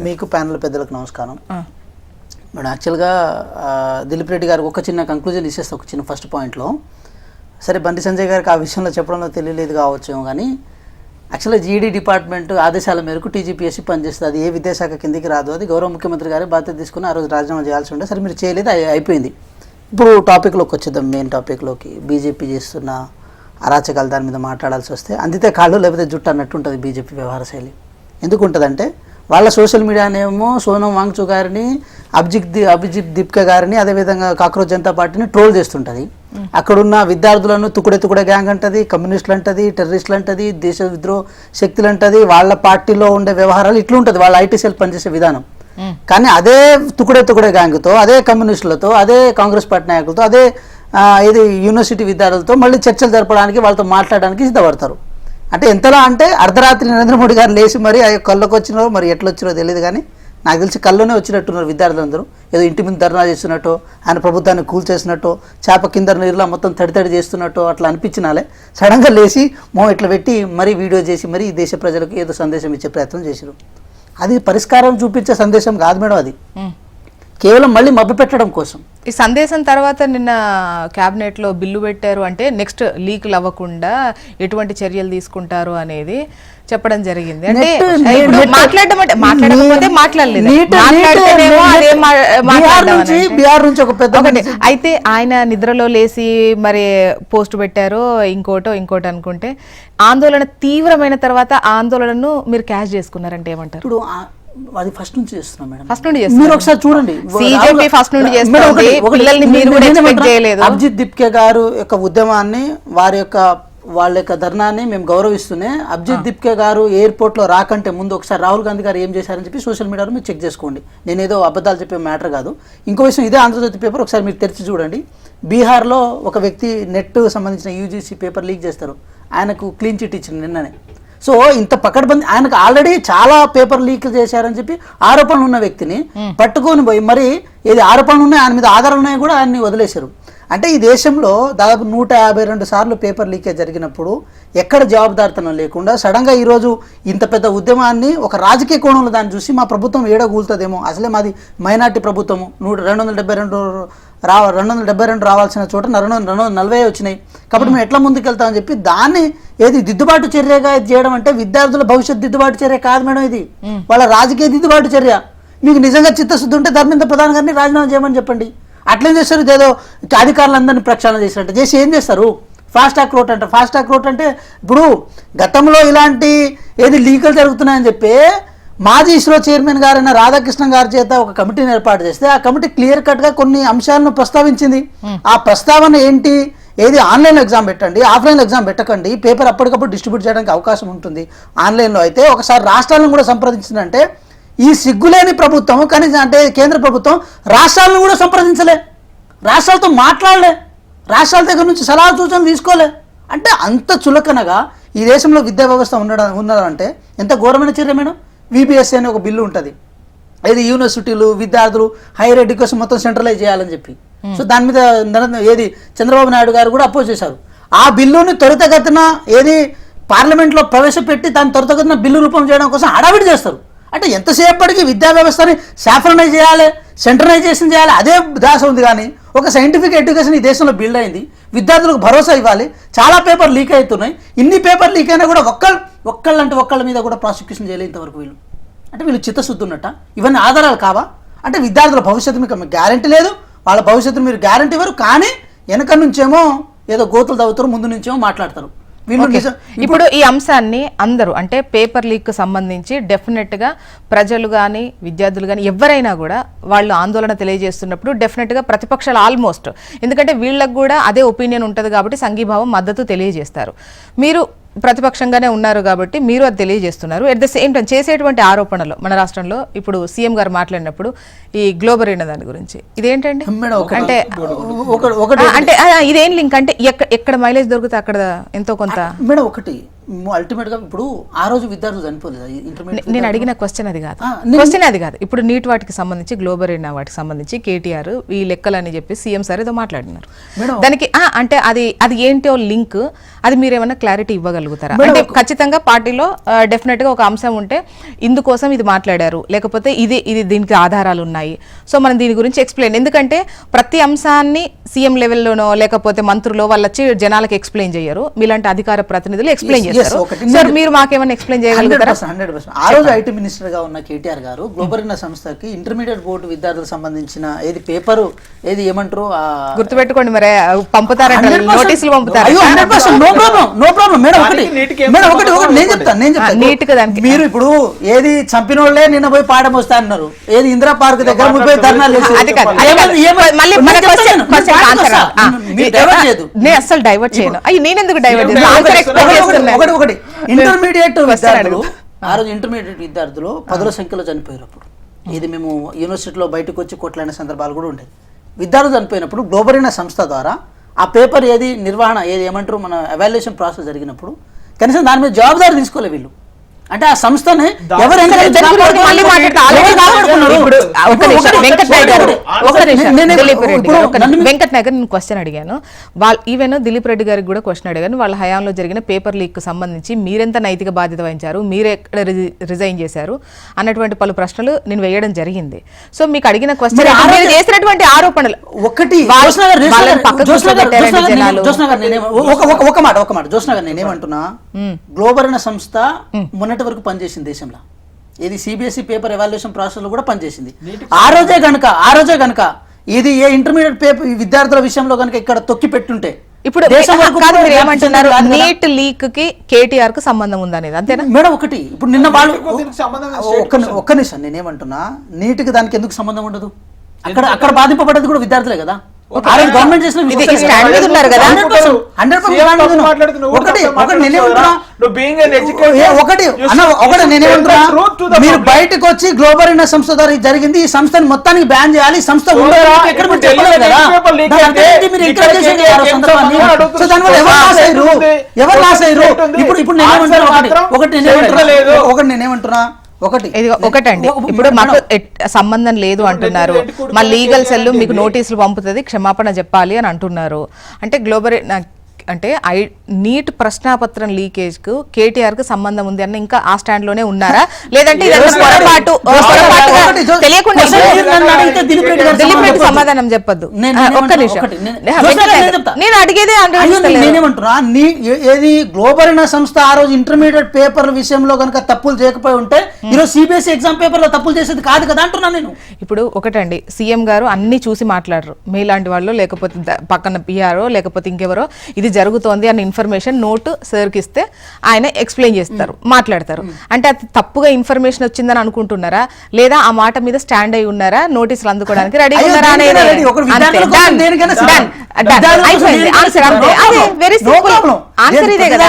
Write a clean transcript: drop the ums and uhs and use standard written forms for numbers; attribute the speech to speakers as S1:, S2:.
S1: మీకు ప్యానల్ పెద్దలకు నమస్కారం మేడం. యాక్చువల్గా దిలీప్ రెడ్డి గారికి ఒక చిన్న కంక్లూజన్ ఇచ్చేస్తే ఒక చిన్న ఫస్ట్ పాయింట్లో, సరే బండి సంజయ్ గారికి ఆ విషయంలో చెప్పడంలో తెలియలేదు కావచ్చు, కానీ యాక్చువల్గా జీఈడీ డిపార్ట్మెంట్ ఆదేశాల మేరకు టీజీపీఎస్సీ పనిచేస్తుంది. అది ఏ విద్యాశాఖ కిందికి రాదు. అది గౌరవ ముఖ్యమంత్రి గారి బాధ్యత తీసుకుని ఆ రోజు రాజీనామా చేయాల్సి ఉండే, సరే మీరు చేయలేదు, అయిపోయింది. ఇప్పుడు టాపిక్లోకి వచ్చేద్దాం, మెయిన్ టాపిక్లోకి. బీజేపీ చేస్తున్న అరాచకాలు దాని మీద మాట్లాడాల్సి వస్తే అందితే కాళ్ళు లేకపోతే జుట్టు అన్నట్టు ఉంటుంది బీజేపీ వ్యవహార శైలి. ఎందుకు ఉంటుందంటే వాళ్ళ సోషల్ మీడియానేమో సోనం వాంగ్చూ గారిని, అభిజిత్ దీప్కే గారిని, అదేవిధంగా కాక్రోచ్ జనతా పార్టీని ట్రోల్ చేస్తుంటుంది. అక్కడున్న విద్యార్థులను తుకుడే గ్యాంగ్ అంటది, కమ్యూనిస్టులు అంటది, టెర్రరిస్టులు అంటది, దేశ విద్రోహ శక్తులు అంటది. వాళ్ళ పార్టీలో ఉండే వ్యవహారాలు ఇట్లా ఉంటుంది, వాళ్ళ ఐటీ సెల్ పనిచేసే విధానం. కానీ అదే తుకుడే గ్యాంగ్తో, అదే కమ్యూనిస్టులతో, అదే కాంగ్రెస్ పార్టీ నాయకులతో, అదే ఇది యూనివర్సిటీ విద్యార్థులతో మళ్ళీ చర్చలు జరపడానికి, వాళ్ళతో మాట్లాడడానికి సిద్ధపడతారు. అంటే ఎంతలా అంటే అర్ధరాత్రి నరేంద్ర మోడీ గారు లేచి మరి ఆ కళ్ళకు వచ్చినారో మరి ఎట్లా వచ్చినో తెలియదు, కానీ నాకు తెలిసి కళ్ళలోనే వచ్చినట్టున్నారు విద్యార్థులందరూ. ఏదో ఇంటి మీద ధర్నా చేస్తున్నట్టు, ఆయన ప్రభుత్వాన్ని కూల్చేసినట్టు, చేప కింద నీరులా మొత్తం తడి చేస్తున్నట్టు అట్లా అనిపించినాలే. సడన్గా లేచి ఇట్లా పెట్టి మరీ వీడియో చేసి మరీ ఈ దేశ ప్రజలకు ఏదో సందేశం ఇచ్చే ప్రయత్నం చేశారు. అది పరిష్కారం చూపించే సందేశం కాదు మేడం, అది కేవలం మళ్ళీ మభ్య పెట్టడం కోసం.
S2: ఈ సందేశం తర్వాత నిన్న క్యాబినెట్లో బిల్లు పెట్టారు, అంటే నెక్స్ట్ లీకులు అవ్వకుండా ఎటువంటి చర్యలు తీసుకుంటారు అనేది చెప్పడం జరిగింది. అంటే అయితే ఆయన నిద్రలో లేసి మరి పోస్ట్ పెట్టారో ఇంకోటి అనుకుంటే, ఆందోళన తీవ్రమైన తర్వాత ఆందోళనను మీరు క్యాష్ చేసుకున్నారంటే ఏమంటారు?
S1: ఇప్పుడు అది ఫస్ట్ నుంచి చేస్తున్నాం మేడం.
S2: ఫస్ట్ నుండి
S1: మీరు ఒకసారి చూడండి,
S2: ఫస్ట్ నుండి చేస్తుంది, పిల్లల్ని మీరు కూడా ఎక్స్పెక్ట్ చేయలేదు.
S1: అభిజిత్ దీప్కే గారు యొక్క ఉద్యమాన్ని, వాళ్ళ యొక్క ధర్నాన్ని మేము గౌరవిస్తూనే, అభిజిత్ దీప్కే గారు ఎయిర్పోర్ట్ లో రాకంటే ముందు ఒకసారి రాహుల్ గాంధీ గారు ఏం చేశారని చెప్పి సోషల్ మీడియాలో మీరు చెక్ చేసుకోండి. నేనేదో అబద్ధాలు చెప్పే మ్యాటర్ కాదు. ఇంకో విషయం, ఇదే ఆంధ్రజ్యోతి పేపర్ ఒకసారి మీరు తెరిచి చూడండి. బీహార్లో ఒక వ్యక్తి నెట్ సంబంధించిన యూజీసీ పేపర్ లీక్ చేస్తారు, ఆయనకు క్లీన్ చిట్ ఇచ్చింది నిన్ననే. సో ఇంత పకడ్బందీ, ఆయనకు ఆల్రెడీ చాలా పేపర్ లీక్ చేశారని చెప్పి ఆరోపణలు ఉన్న వ్యక్తిని పట్టుకొని పోయి మరి ఏది ఆరోపణలు ఉన్నాయి, ఆయన మీద ఆధారాలు ఉన్నాయి కూడా ఆయన్ని వదిలేశారు. అంటే ఈ దేశంలో దాదాపు 152 సార్లు పేపర్ లీకేజ్ జరిగినప్పుడు ఎక్కడ జవాబుదారితనం లేకుండా సడన్గా ఈరోజు ఇంత పెద్ద ఉద్యమాన్ని ఒక రాజకీయ కోణంలో దాన్ని చూసి మా ప్రభుత్వం ఏడగూలుతుందేమో, అసలే మాది మైనార్టీ ప్రభుత్వము, 272 రావాల్సిన చోట 240 వచ్చినాయి, కాబట్టి మేము ఎట్లా ముందుకెళ్తామని చెప్పి దాన్ని ఏది దిద్దుబాటు చర్యగా చేయడం అంటే విద్యార్థుల భవిష్యత్ దిద్దుబాటు చర్య కాదు మేడం, ఇది వాళ్ళ రాజకీయ దిద్దుబాటు చర్య. మీకు నిజంగా చిత్తశుద్ధి ఉంటే ధర్మేంద్ర ప్రధాన్ గారిని రాజీనామా చేయమని చెప్పండి. అట్లేం చేస్తారు, ఇదేదో అధికారులందరినీ ప్రక్షాళన చేసినట్టు చేసి ఏం చేస్తారు? ఫాస్ట్ ట్రాక్ కోర్ట్ అంటే, ఫాస్ట్ ట్రాక్ కోర్ట్ అంటే ఇప్పుడు గతంలో ఇలాంటి ఏది లీకలు జరుగుతున్నాయని చెప్పి మాజీ ఇస్రో చైర్మన్ గారైన రాధాకృష్ణ గారి చేత ఒక కమిటీని ఏర్పాటు చేస్తే ఆ కమిటీ క్లియర్ కట్గా కొన్ని అంశాలను ప్రస్తావించింది. ఆ ప్రస్తావన ఏంటి? ఏది ఆన్లైన్లో ఎగ్జామ్ పెట్టండి, ఆఫ్లైన్లో ఎగ్జామ్ పెట్టకండి, పేపర్ అప్పటికప్పుడు డిస్ట్రిబ్యూట్ చేయడానికి అవకాశం ఉంటుంది. ఆన్లైన్లో అయితే ఒకసారి రాష్ట్రాలను కూడా సంప్రదించిందంటే, ఈ సిగ్గులేని ప్రభుత్వం కనీసం అంటే కేంద్ర ప్రభుత్వం రాష్ట్రాలను కూడా సంప్రదించలే, రాష్ట్రాలతో మాట్లాడలే, రాష్ట్రాల దగ్గర నుంచి సలహా సూచనలు తీసుకోలే. అంటే అంత చులకనగా ఈ దేశంలో విద్యా వ్యవస్థ ఉన్నదంటే ఎంత ఘోరమైన చర్య మేడం. విబిఎస్సి అనే ఒక బిల్లు ఉంటుంది, ఏది యూనివర్సిటీలు, విద్యార్థులు, హైయర్ ఎడ్యుకేషన్ మొత్తం సెంట్రలైజ్ చేయాలని చెప్పి. సో దాని మీద ఏది చంద్రబాబు నాయుడు గారు కూడా అపోజ్ చేశారు. ఆ బిల్లుని త్వరితగతిన ఏది పార్లమెంట్లో ప్రవేశపెట్టి దాన్ని త్వరితగతిన బిల్లు రూపం చేయడం కోసం హడావిడి చేస్తారు. అంటే ఎంతసేపటికి విద్యా వ్యవస్థని సాఫ్రనైజ్ చేయాలి, సెంట్రలైజేషన్ చేయాలి, అదే దాస ఉంది. కానీ ఒక సైంటిఫిక్ ఎడ్యుకేషన్ ఈ దేశంలో బిల్డ్ అయింది, విద్యార్థులకు భరోసా ఇవ్వాలి. చాలా పేపర్ లీక్ అవుతున్నాయి, ఇన్ని పేపర్ లీక్ అయినా కూడా ఒక్కళ్ళ మీద కూడా ప్రాసిక్యూషన్ చేయలేదు ఇంతవరకు వీళ్ళు. అంటే వీళ్ళు చిత్తశుద్ధి ఉన్నట్ట? ఇవన్నీ ఆధారాలు కావా? అంటే విద్యార్థుల భవిష్యత్తు మీకు గ్యారంటీ లేదు, వాళ్ళ భవిష్యత్తు మీరు గ్యారంటీ ఇవ్వరు, కానీ వెనక నుంచేమో ఏదో గోతులు తవ్వుతారు, ముందు నుంచేమో మాట్లాడతారు.
S2: ఇప్పుడు ఈ అంశాన్ని అందరూ అంటే పేపర్ లీక్ సంబంధించి డెఫినెట్ గా ప్రజలు కానీ విద్యార్థులు కానీ ఎవరైనా కూడా వాళ్ళు ఆందోళన తెలియజేస్తున్నప్పుడు డెఫినెట్ గా ప్రతిపక్షాలు ఆల్మోస్ట్, ఎందుకంటే వీళ్ళకు కూడా అదే ఒపీనియన్ ఉంటుంది కాబట్టి సంఘీభావం మద్దతు తెలియజేస్తారు. మీరు ప్రతిపక్షంగానే ఉన్నారు కాబట్టి మీరు అది తెలియజేస్తున్నారు. ఎట్ ద సేమ్ టైం చేసేటువంటి ఆరోపణలు మన రాష్ట్రంలో ఇప్పుడు సీఎం గారు మాట్లాడినప్పుడు ఈ గ్లోబల్ అయిన దాని గురించి ఇదేంటండి అంటే అంటే ఇదేం లింక్ అంటే ఎక్కడ మైలేజ్ దొరికితే అక్కడ ఎంతో కొంత
S1: మేడం. ఒకటి అల్టిమేట్ గా ఇప్పుడు ఆ రోజు విద్యార్థులు చనిపోలేదు ఇంటర్మీడియట్.
S2: నేను అడిగిన క్వశ్చన్ అది కాదు, క్వశ్చన్ అది కాదు. ఇప్పుడు నీట్ వాటికి సంబంధించి గ్లోబల్ ఎరినా వాటికి సంబంధించి కేటీఆర్ ఈ లెక్కలని చెప్పి సీఎం సార్ ఏదో మాట్లాడినారు. దానికి అంటే అది ఏంటో లింక్, అది మీరు ఏమైనా క్లారిటీ ఇవ్వగలుగుతారా? అంటే ఖచ్చితంగా పార్టీలో డెఫినెట్ గా ఒక అంశం ఉంటే ఇందుకోసం ఇది మాట్లాడారు, లేకపోతే ఇది దీనికి ఆధారాలు ఉన్నాయి, సో మనం దీని గురించి ఎక్స్ప్లెయిన్. ఎందుకంటే ప్రతి అంశాన్ని సీఎం లెవెల్లోనో లేకపోతే మంత్రులో వాళ్ళు వచ్చి జనాలకు ఎక్స్ప్లెయిన్ చేయరు, మీలాంటి అధికార ప్రతినిధులు ఎక్స్ప్లెయిన్ చేస్తారు. సార్ మీరు మాకేమైనా ఎక్స్ప్లెయిన్ చేయగలుగుతారా?
S1: 100%. ఆ రోజు ఐటీ మినిస్టర్ గా ఉన్న కేటీఆర్ గారు గ్లోబల్ ఎరినా సంస్థకి ఇంటర్మీడియట్ బోర్డు విద్యార్థులకు సంబంధించిన ఏది పేపరు ఏది ఏమంటారు
S2: గుర్తుపెట్టుకోండి, మరి పంపుతారంట, నోటీసులు పంపుతారు.
S1: No problem madam. ఒకటి నేను చెప్తాను. మీరు ఇప్పుడు ఏది చంపిన వాళ్ళే నిన్న పోయి పాఠం వస్తా అన్నారు, ఏది ఇందిరా పార్క్ దగ్గర 30 ధర్నాలు
S2: నేను అసలు డైవర్ట్ చేయను. నేను ఎందుకు డైవర్ట్
S1: ఒకటి ఇంటర్మీడియట్ విద్యార్థులు ఆ రోజు ఇంటర్మీడియట్ విద్యార్థులు 10ల సంఖ్యలో చనిపోయారు. అప్పుడు ఇది మేము యూనివర్సిటీలో బయటకు వచ్చి కొట్లాడిన సందర్భాలు కూడా ఉండేది. విద్యార్థులు చనిపోయినప్పుడు గ్లోబల్ ఎరినా సంస్థ ద్వారా ఆ పేపర్ ఏది నిర్వహణ ఏది ఏమంటారు మన ఎవాల్యుయేషన్ ప్రాసెస్ జరిగినప్పుడు కనీసం దాని మీద జవాబుదారీ తీసుకోలేదు వీళ్ళు. అంటే ఆ సంస్థని
S2: వెంకట్ నాయక్ నేను క్వశ్చన్ అడిగాను, ఈవెన్ దిలీప్ రెడ్డి గారికి కూడా క్వశ్చన్ అడిగాను. వాళ్ళ హయాంలో జరిగిన పేపర్ లీక్ కు సంబంధించి మీరెంత నైతిక బాధ్యత వహించారు, మీరే ఎక్కడ రిజైన్ చేశారు అన్నటువంటి పలు ప్రశ్నలు నేను వేయడం జరిగింది. సో మీకు అడిగిన క్వశ్చన్ చేసినటువంటి ఆరోపణలు ఒకటి
S1: ఒక మాట జోష్నా గారు నేనేమంటున్నా, గ్లోబల్ ఎరినా సంస్థ మొన్నటి వరకు పనిచేసింది దేశంలో, ఇది సిబిఎస్ఈ పేపర్ ఎవాల్యుయేషన్ ప్రాసెస్ లో కూడా పనిచేసింది. ఆ రోజే గనుక ఇది ఏ ఇంటర్మీడియట్ పేపర్ విద్యార్థుల విషయంలో కనుక ఇక్కడ తొక్కి పెట్టుంటే
S2: ఇప్పుడు ఏమంటున్నారు, నీట్ లీక్ కి కేటీఆర్ కు సంబంధం ఉందనేది అంతేనా
S1: మేడం? ఒకటి ఇప్పుడు నిన్న వాళ్ళు ఒక్క నిమిషం నేనేమంటున్నా, నీట్ కి దానికి ఎందుకు సంబంధం ఉండదు? అక్కడ బాధింపబడ్డది కూడా విద్యార్థులే కదా. గవర్నమెంట్ చేసిన మీరు బయటకు వచ్చి గ్లోబల్ ఎరినా సంస్థ ద్వారా జరిగింది, ఈ సంస్థని మొత్తానికి బ్యాన్ చేయాలి, ఈ సంస్థ ఎవరు లాస్ అయ్యారు? ఇప్పుడు నేనేమంటున్నా
S2: ఒకటండి, ఇప్పుడు మాకు సంబంధం లేదు అంటున్నారు, మా లీగల్ సెల్ మీకు నోటీసులు పంపుతుంది, క్షమాపణ చెప్పాలి అని అంటున్నారు. అంటే గ్లోబల్ అంటే నీట్ ప్రశ్నాపత్రం లీకేజ్ కు కేటీఆర్ కు సంబంధం ఉంది అన్న ఇంకా ఆ స్టాండ్ లోనే ఉన్నారా, లేదంటే తెలియకుండా దిలీప్ రెడ్డి సమాధానం చెప్పొద్దు? ఒక్క నిమిషం, నేను అడిగేదే
S1: నేనేమంటున్నా, ఏది గ్లోబల్ ఎరినా సంస్థ ఆ రోజు ఇంటర్మీడియట్ పేపర్ల విషయంలో కనుక తప్పులు చేయకపోయి ఉంటే ఈరోజు సిబిఎస్ఈ ఎగ్జామ్ పేపర్ లో తప్పులు చేసేది కాదు కదా అంటున్నా నేను.
S2: ఇప్పుడు ఒకటండి, సీఎం గారు అన్ని చూసి మాట్లాడరు, మీలాంటి వాళ్ళు లేకపోతే పక్కన పిఆర్ఓ లేకపోతే ఇంకెవరో ఇది జరుగుతోంది అన్న ఇన్ఫర్మేషన్ నోట్ సర్కి ఇస్తే ఆయన ఎక్స్ప్లెయిన్ చేస్తారు, మాట్లాడతారు. అంటే అది తప్పుగా ఇన్ఫర్మేషన్ వచ్చిందని అనుకుంటున్నారా, లేదా ఆ మాట మీద స్టాండ్ అయి ఉన్నారా, నోటీసులు అందుకోవడానికి రెడీ ఉన్నారా అనేది ఆన్సర్ ఇదే కదా.